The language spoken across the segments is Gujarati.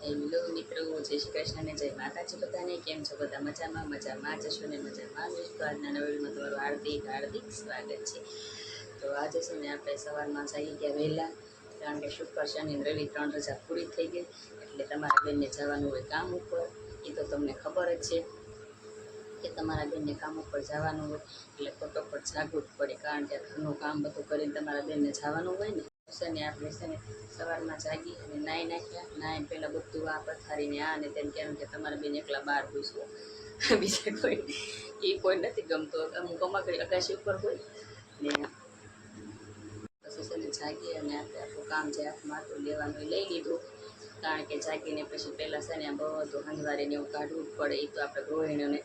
હેલો મિત્રો, જય શ્રી કૃષ્ણ ને જય માતાજી બધાને. કેમ છો બધા? મજામાં જશો ને મજામાં જ. તો આજના નવા વિડીયોમાં તમારું હાર્દિક સ્વાગત છે. તો આજે છે ને આપણે સવારમાં જઈએ ગયા વહેલા, કારણ કે શુક્ર શનિ રવિ 3 રજા પૂરી થઈ ગઈ, એટલે તમારા બેનને જવાનું હોય કામ ઉપર. એ તો તમને ખબર જ છે કે તમારા બેનને કામ ઉપર જવાનું હોય એટલે ફટોફટ જાગવું જ પડે, કારણ કે ઘરનું કામ બધું કરીને તમારા બેનને જવાનું હોય ને. શનિ આપણે છે ને સવારમાં જાગી અને નાહી નાખ્યા. નાહીને પહેલાં બધું આ પથારીને આ ને તેમ કહેવાનું કે તમારા બેન એકલા બહાર પૂછવું, બીજા કોઈ નથી ગમતું. અમુક અમાકડી અગાશી ઉપર હોય ને પછી છે ને જાગી અને આપણે આપણું કામ જે હાથમાં હતું લેવાનું એ લઈ લીધું, કારણ કે જાગીને પછી પહેલાં છે ને બધું હંજવારીને એવું કાઢવું જ પડે. એ તો આપણે ગૃહિણીઓને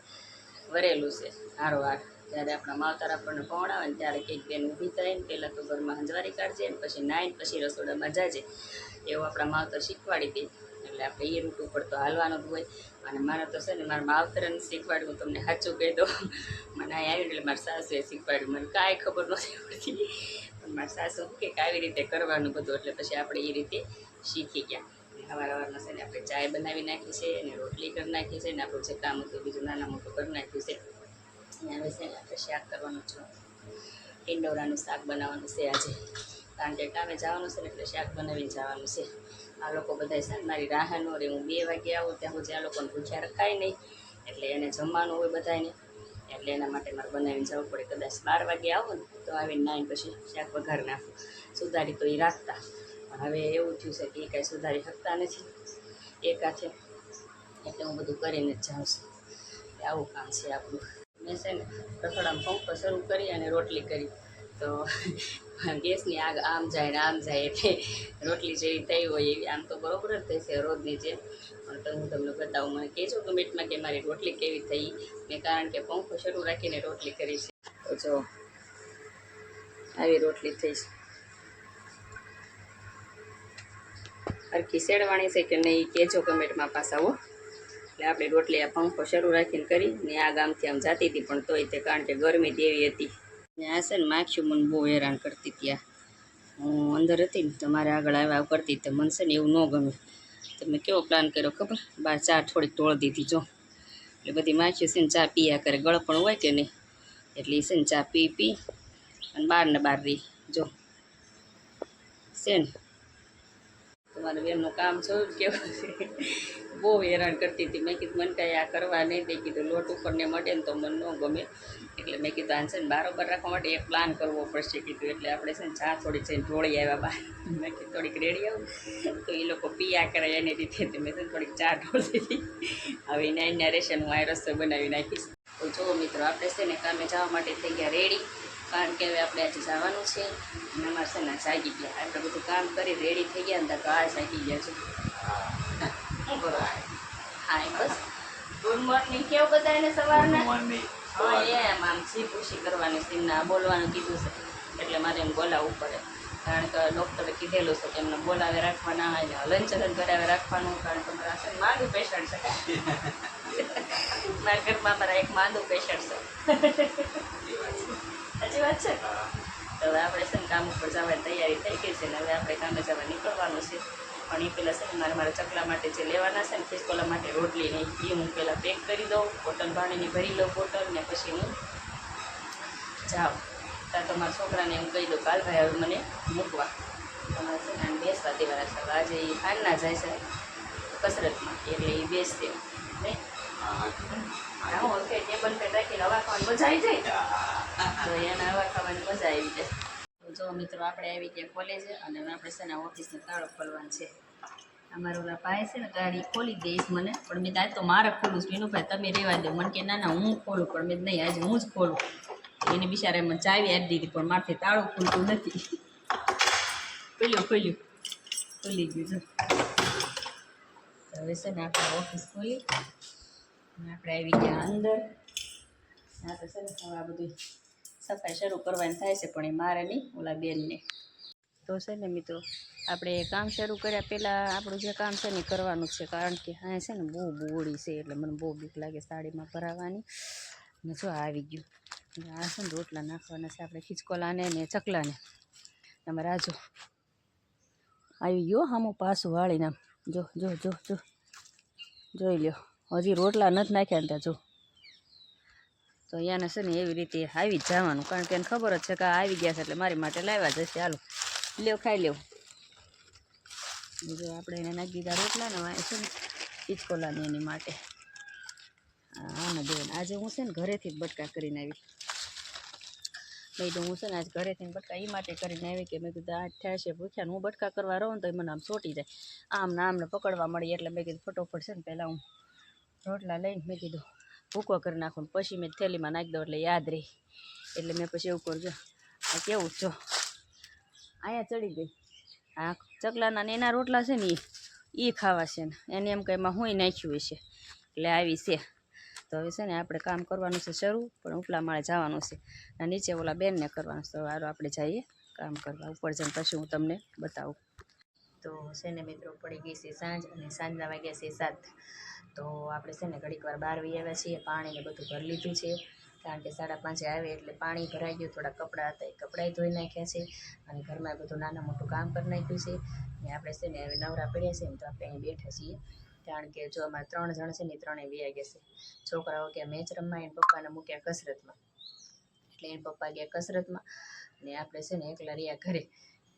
વરેલું છે હારોહાર. જ્યારે આપણા માવતર આપણને પહોંચાવે ને ત્યારે કંઈક બેન ઊભી થાય ને પહેલાં તો ઘરમાં હંજવારી કાઢજે ને પછી નાહીને પછી રસોડામાં જાજે, એવું આપણા માવતર શીખવાડી દે. એટલે આપણે એ રૂટ ઉપર તો હાલવાનું જ હોય. અને મારે તો છે ને મારા માવતરને શીખવાડ્યું, તમને સાચું કહી દો. મને અહીં આવીને એટલે મારા સાસુએ શીખવાડ્યું. મને કાંઈ ખબર નથી પડતી, પણ મારા સાસુ કે આવી રીતે કરવાનું બધું, એટલે પછી આપણે એ રીતે શીખી ગયા. સવારમાં છે ને આપણે ચાય બનાવી નાખી છે અને રોટલી કરી નાખી છે ને આપણું જે કામ હતું બીજું નાના મોટું કરી નાખ્યું છે. અને હવે છે ને આપણે શાક કરવાનું છે, ટીંડોરાનું શાક બનાવવાનું છે આજે, કારણ કે કામે જવાનું છે ને એટલે શાક બનાવીને જવાનું છે. આ લોકો બધા છે ને મારી રાહ ન રહે. હું 2 વાગે આવું ત્યાં સુધી આ લોકોને ભૂખ્યા રખાય નહીં, એટલે એને જમવાનું હોય બધાને, એટલે એના માટે મારે બનાવીને જવું પડે. કદાચ 12 વાગે આવું ને તો આવીને નાઈને પછી શાક વઘાર નાખું. સુધારી તો એ રાખતા, પણ હવે એવું થયું છે કે એ કાંઈ સુધારી શકતા નથી એકાથે, એટલે હું બધું કરીને જ જાઉં છું. આવું કામ છે આપણું. મેં છે ને રસોડામાં પંખો શરૂ કરી અને રોટલી કરી, તો ગેસની આગ આમ જાય ને આમ જાય, એટલે રોટલી જેવી થઈ હોય એવી. આમ તો બરોબર જ થઈ છે રોજની જેમ, પણ તો હું તમને બતાવું. મને કહેજો કમેન્ટમાં કે મારી રોટલી કેવી થઈ મેં, કારણ કે પંખો શરૂ રાખીને રોટલી કરી છે. તો જો આવી રોટલી થઈ છે. હરખી શેડવાણી છે કે નહીં કહેજો કમેન્ટમાં પાછા હો. એટલે આપણી રોટલી આ પંખો શરૂ રાખીને કરી ને આ ગામથી આમ જતી હતી, પણ તોય તે કારણ કે ગરમી જેવી હતી ને આ છે ને માખ્યું મને બહુ હેરાન કરતી હતી. હું અંદર હતી ને તમારે આગળ આવ્યા કરતી તો મને છે ને એવું ન ગમે. તો મેં કેવો પ્લાન કર્યો ખબર? બહાર ચા થોડીક ઢોળી દીધી જો, એટલે બધી માખ્યું છે ને ચા પીયા કરે. ગળપણ હોય કે નહીં, એટલે એ છે ને ચા પી અને બહાર ને બહાર રહી. જો છે ને તમારા બેનનું કામ જોયું કેવું છે, બહુ હેરાન કરતી હતી. મેં કીધું મને કાંઈ આ કરવા નહીં દે, કીધું લોટ ઉપર ને મટે ને તો મને ન ગમે, એટલે મેં કીધું આને છે ને બરાબર રાખવા માટે એક પ્લાન કરવો પડશે કીધું. એટલે આપણે છે ને ચા થોડીક છે ને ઢોળી આવ્યા બહાર. મેં કીધું થોડીક રેડી આવું તો એ લોકો પીયા કરે એની રીતે. મેં છે ને થોડીક ચા ઢોળી દીધી. હવે એના રેશન હું આ રસોઈ બનાવી નાખીશ. તો જુઓ મિત્રો, આપણે છે ને કામે જવા માટે થઈ ગયા રેડી, કારણ કે હવે આપણે આજે જવાનું છે. અને અમારે છે ને જાગી ગયા, આપણે બધું કામ કરી રેડી થઈ ગયા ને તો આ જાગી ગયા છે. શું કરો? હા બસ ગુડ મોર્નિંગ કેવું બધા એને સવારના. હા એમ આમ જીભ ઉછી કરવાની છે, એમને બોલવાનું કીધું છે, એટલે મારે એમ બોલાવવું પડે, કારણ કે ડૉક્ટરે કીધેલું છે કે એમને બોલાવે રાખવાના અને હલનચલન કરાવે રાખવાનું, કારણ કે મારા છે માંદું પેશન્ટ છે. મારા ઘરમાં મારા એક માંદું પેશન્ટ છે. સાચી વાત છે. તો હવે આપણે છે ને કામ ઉપર જવાની તૈયારી થઈ ગઈ છે ને હવે આપણે કામે જવા નીકળવાનું છે. પણ એ પહેલાં છે ને મારા ચકલા માટે જે લેવાના છે ને ખિસકોલા માટે રોટલી નહીં, એ હું પહેલાં પેક કરી દઉં, બોટલ પાણીની ભરી લઉં બોટલ, ને પછી હું જાઉં. ત્યાં તો મારા છોકરાને એમ કહી દઉં કાલ ભાઈ હવે મને મૂકવા, તમારે છે ને બેસવા દેવાના છે. આજે એ ફાનના જાય છે કસરતમાં, એટલે એ બેસશે નહીં. હા ઓકે, ટેબલ પર રાખીને હવા ખાવાની મજા આવી જાય, તો એને હવા ખાવાની મજા આવી જાય. તો જો મિત્રો, આપણે આવી ગયા કોલેજે અને આપણે છે ને ઓફિસનો તાળો ખોલવાનો છે. અમારો ઓલા ભાઈ છે ને ગાડી ખોલી દઈશ મને, પણ મેં આજ તો મારે ખોલું છું. વિનુભાઈ તમે રહેવા દો. મને કે ના હું ખોલું, પણ મેં નહીં આજે હું જ ખોલું. એને બિચારા મને ચાવી આપી દીધી, પણ મારથી તાળું ખુલતું નથી. ખુલ્યું ખુલી ગયું. હવે છે ને આપણે ઓફિસ ખોલી અને આપણે આવી ગયા અંદર. આ તો છે ને હવે આ બધું સફાઈ શરૂ કરવાની થાય છે, પણ એ મારે નહીં, ઓલા બેનને. તો છે ને મિત્રો, આપણે કામ શરૂ કર્યા પહેલાં આપણું જે કામ છે ને કરવાનું જ છે, કારણ કે હા છે ને બહુ બોળી છે, એટલે મને બહુ બીક લાગે સાડીમાં ભરાવાની. ને જો આવી ગયું, આ છે ને રોટલા નાખવાના છે આપણે ખીચકોલાને ને ચકલાને. અમારે રાજુ આવી ગયો હામું પાછું વાળીને. જો જો જો જો જોઈ લ્યો, હજી રોટલા નથી નાખ્યા ને ત્યાં જો. તો અહીંયાને છે ને એવી રીતે આવી જ જવાનું, કારણ કે એને ખબર જ છે કે આ આવી ગયા છે એટલે મારી માટે લાવ્યા જશે. હાલો લ્યો, ખાઈ લેવું. જો આપણે એને નાખી દીધા રોટલા ને વાય છે ને હિચકોલાની એની માટે. આને બેન આજે હું છે ને ઘરેથી જ બટકા કરીને આવી. મેં તો હું છે ને આજ ઘરેથી બટકા એ માટે કરીને આવી કે મેં કીધું આ થયા છે ભૂખ્યા ને હું બટકા કરવા રહું ને તો મને આમ ચોટી જાય, આમને પકડવા મળી. એટલે મેં કીધું ફટોફટ છે ને પહેલાં હું રોટલા લઈને મેં કીધું ભૂકો કરી નાખું, પછી મેં થેલીમાં નાખી દઉં એટલે યાદ રહી. એટલે મેં પછી એવું કરજો. આ કેવું જો અહીંયા ચડી ગઈ. આ ચકલાના ને એના રોટલા છે ને એ ખાવા છે ને એને એમ કંઈ એમાં હું નાખ્યું હશે એટલે આવી છે. તો હવે છે ને આપણે કામ કરવાનું છે શરૂ, પણ ઉપલા માળે જવાનું છે અને નીચે ઓલા બેનને કરવાનું છે. તો હાલો આપણે જઈએ કામ કરવા ઉપર જઈને પછી હું તમને બતાવું. તો છે ને મિત્રો પડી ગઈ છે સાંજ અને સાંજના વાગ્યા છે 7. તો આપણે છે ને ઘડીક વાર બહાર વી આવ્યા છીએ, પાણીને બધું ભરી લીધું છે, કારણ કે 5:30 આવે એટલે પાણી ભરાઈ ગયું. થોડા કપડાં હતા એ કપડાં ધોઈ નાખ્યા છે અને ઘરમાં બધું નાના મોટું કામ કરી નાખ્યું છે. ને આપણે છે ને હવે નવરા પડ્યા છે ને તો આપણે અહીં બેઠા છીએ, કારણ કે જો અમારે 3 જણ છે ને 3 વ્યા ગયા છે. છોકરાઓ ગયા મેચ રમવા, એને પપ્પાને મૂક્યા કસરતમાં, એટલે એને પપ્પા ગયા કસરતમાં ને આપણે છે ને એકલા રહ્યા ઘરે.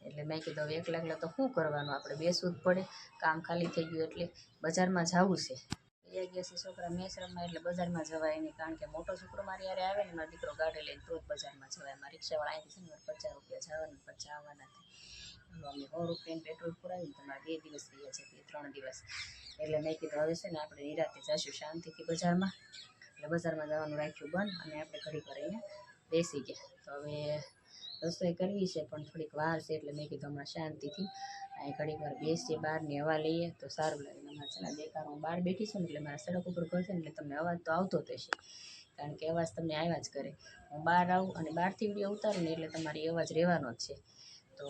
એટલે મેં કીધું હવે એકલા તો શું કરવાનું, આપણે બેસવું જ પડે, કામ ખાલી થઈ ગયું એટલે બજારમાં જવું છે. વ્યા ગયા છે છોકરા મેચ રમવા એટલે બજારમાં જવાય નહીં, કારણ કે મોટો છોકરો મારી યારે આવે ને મારો દીકરો ગાડી લઈને તો જ બજારમાં જવાય. મારી રિક્ષાવાળા અહીંથી છે ને 50 રૂપિયા જવાનું 50 આવવાના થાય. અમે 100 રૂપિયાનું પેટ્રોલ પુરાવ્યું, તમારે 2 દિવસ ગયા છે 3 દિવસ. એટલે મેં કીધું હવે છે ને આપણે નિરાતે જઈશું શાંતિથી બજારમાં. એટલે બજારમાં જવાનું રાખ્યું બંધ અને આપણે ઘડીક વાર અહીંયા બેસી ગયા. તો હવે રસોઈ કરવી છે પણ થોડીક વાર છે, એટલે મેં કીધું હમણાં શાંતિથી અહીં ઘડીક વાર બેસીએ, બહારની હવા લઈએ તો સારું લાગે. અમારે છે ને બેકાર હું બહાર બેઠી છું ને એટલે મારા સડક ઉપર ઘર છે ને એટલે તમને અવાજ તો આવતો જ હશે, કારણ કે અવાજ તમને આવ્યા જ કરે. હું બહાર આવું અને બહારથી વિડીયો ઉતારું ને એટલે તમારી અવાજ રહેવાનો જ છે. તો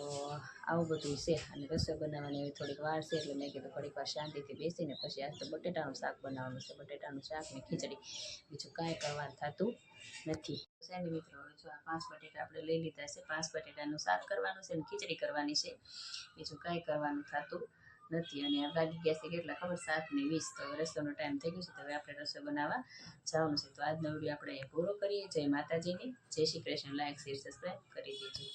આવું બધું છે અને રસોઈ બનાવવાની એવી થોડીક વાર છે, એટલે મેં કીધું થોડીક વાર શાંતિથી બેસીને પછી આજ તો બટેટાનું શાક બનાવવાનું છે. બટેટાનું શાક ને ખીચડી, બીજું કાંઈ કરવાનું થતું નથી. શેની મિત્રો હવે જો આ 5 બટેટા આપણે લઈ લીધા છે. 5 બટેટાનું શાક કરવાનું છે ને ખીચડી કરવાની છે, બીજું કાંઈ કરવાનું થતું નથી. અને આ વાગી ગયા છે કેટલા ખબર 7:20. તો હવે રસોઈનો ટાઈમ થઈ ગયો છે, તો હવે આપણે રસોઈ બનાવવા જવાનું છે. તો આજનો વિડીયો આપણે પૂરો કરીએ. જય માતાજીની, જય Shri Krishna. Like share subscribe કરી દેજો.